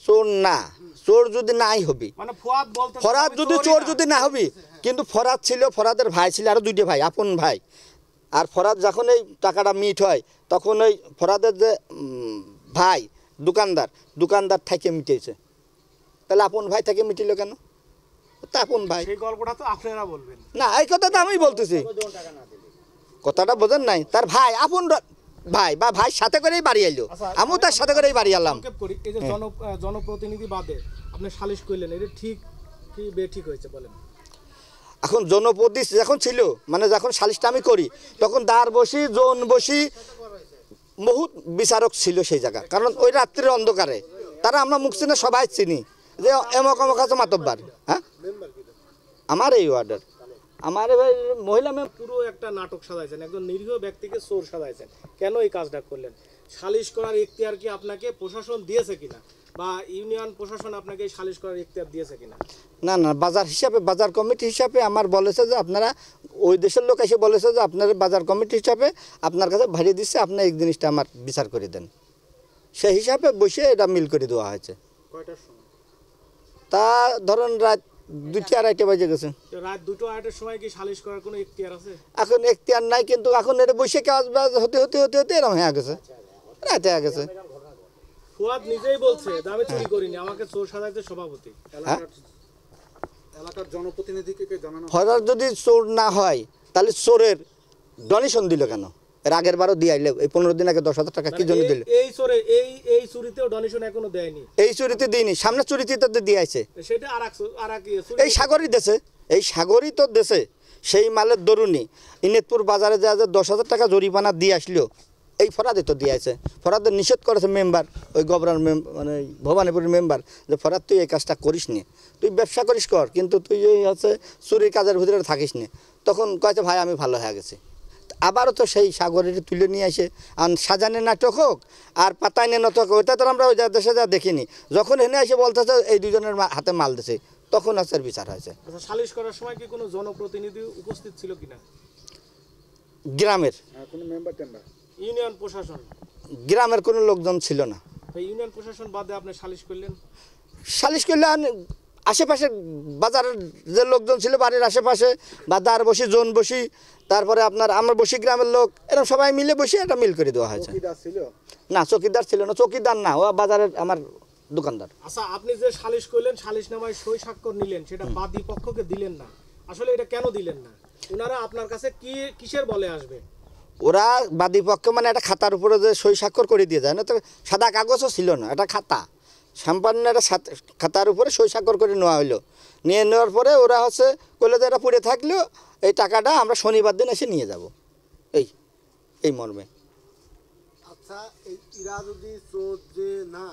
চোর না, চোর যদি নাই হবি মানে ফরাদ যদি চোর যদি না হবি, কিন্তু ফরাদ ছিল, ফরাদের ভাই ছিল আরো 2টা ভাই, আপন ভাই। আর ফরাদ যখন এই টাকাটা মিট হয় তখন ওই ফরাদের যে ভাই দোকানদার থেকে মিটেছে, তাহলে আপন ভাই থেকে মিটিল কেন? তা আপন ভাই, সেই গল্পটা তো আপনারা বলবেন না, এই কথাটা আমি বলতেছি, কথাটা বোঝেন নাই। তার ভাই আপন ভাই বা ভাইয়ের সাথে করেই বাড়ি এলো, আমিও তার সাথে করেই বাড়ি এলাম। এই যে জনপ্রতিনিধি বাদে আপনি সালিশ করলেন, এটা ঠিক কি বেঠিক হয়েছে বলেন? এখন জনপতি যখন ছিল, মানে যখন সালিশটা আমি করি, তখন দাঁড় বসি জন বসি বহুত বিচারক ছিল সেই জায়গা। কারণ ওই রাত্রির অন্ধকারে তারা আমরা মুখ চিনে সবাই চিনি যে এমক অমক আছে মাতব্বার। হ্যাঁ, আমার এই ওয়ার্ডের আমার মহিলা পুরো একটা নাটক সাজাইছেন, একজন নিরীহ ব্যক্তিকে চোর সাজাইছেন। কেন এই কাজটা করলেন? সালিশ করার ইখতিয়ার কি আপনাকে প্রশাসন দিয়েছে কিনা, বা ইউনিয়ন প্রশাসন আপনাকে সালিশ করার ইখতিয়ার দিয়েছে কিনা? না না, বাজার হিসাবে, বাজার কমিটি হিসাবে আমার বলেছে যে আপনারা, ওই দেশের লোক এসে বলেছে যে আপনার বাজার কমিটি হিসাবে আপনার কাছে ভাড়িয়ে দিচ্ছে, আপনি এই জিনিসটা আমার বিচার করে দেন। সেই হিসাবে বসে এটা মিল করে দেওয়া হয়েছে। কয়টার সময়? তা ধরেন রাত 2টা আড়াইটা বাজে গেছে। রাত 2টো 2:30 সময় কি সালিশ করার কোনো ইখতিয়ার আছে? এখন এখতিয়ার নাই, কিন্তু এখন এটা বসে কাজ বাজ হতে হতে হতে হতে এরকম হয়ে গেছে, রাতে হয়ে গেছে। ফুয়াদ নিজেই বলছে যে আমি চুরি করিনি, আমাকে চোর সাজাইতে সভাপতি। এলাকার জনপ্রতিনিধিকে জানানো, ফরাদ যদি চোর না হয় তাহলে চোরের ডোনেশন দিল কেন? এর আগের বারও দিয়ে আইলে, এই 15 দিন আগে 10,000 টাকা কি জন্য দিল? এই চোরে এই চুরিতেও ডোনেশন এখনো দেয়নি। এই চুরিতে দিইনি, সামনে চুরিতে তো দিয়ে আছে। সেটা আরেক এই সাগরই দেশে, এই সাগরই তো দেশে সেই মালের দরুনি ইনেতপুর বাজারে যা 10,000 টাকা জরিমানা দিয়ে আসলো, এই ফরাদে তো দিয়ে আছে। ফরাদের নিষেধ করেছে মেম্বার, ওই গবরার মানে ভবানীপুরের মেম্বার, যে ফরাদ তুই এই কাজটা করিস নি, তুই ব্যবসা করিস কর, কিন্তু তুই এই হচ্ছে চুরির কাজের ভিতরে থাকিস নি। তখন কয়েছে ভাই আমি ভালো হয়ে গেছি। আবারও তো সেই সাগরের তুলে নিয়ে আসে, আর সাজানে নাটক হোক আর পাতায়নে নাটক হোক, ওইটা তো আমরা ওই দেশে যা দেখিনি। যখন এনে এসে বলতেছে এই দুজনের হাতে মাল দিছে, তখন আছে বিচার হয়েছে। সালিশ করার সময় কি কোনো জনপ্রতিনিধি উপস্থিত ছিল কিনা? গ্রামের কোনো মেম্বার টেম্বার, ইউনিয়ন প্রশাসন? গ্রামের কোনো লোকজন ছিল না। ইউনিয়ন প্রশাসন বাদে আপনি সালিশ করলেন? সালিশ করলে আশেপাশে বাজারের যে লোকজন ছিল, বাড়ির আশেপাশে বা দার বসি জন বসি, তারপরে আপনার আমার বসি গ্রামের লোক, এরকম সবাই মিলে বসে এটা মিল করে দেওয়া হয়েছে। না, চকিদার ছিল না, চকিদার না, ও বাজারের আমার দোকানদার। আচ্ছা, আপনি যে সালিশ করলেন, সালিশনামায় সই স্বাক্ষর নিলেন, সেটা বাদী পক্ষকে দিলেন না, আসলে এটা কেন দিলেন না? ওনারা আপনার কাছে কিসের বলে আসবে? ওরা বাদী পক্ষ মানে একটা খাতার উপরে যে সই স্বাক্ষর করে দিয়ে যায় না, তো সাদা কাগজও ছিল না, একটা খাতা, সাম্পান্ন একটা খাতার উপরে সই স্বাক্ষর করে নেওয়া হলো। নিয়ে নেওয়ার পরে ওরা হচ্ছে কইলে যে এটা পড়ে থাকলেও এই টাকাটা আমরা শনিবার দিন এসে নিয়ে যাব, এই মর্মে। আচ্ছা, এই ইরা যদি চোর যে না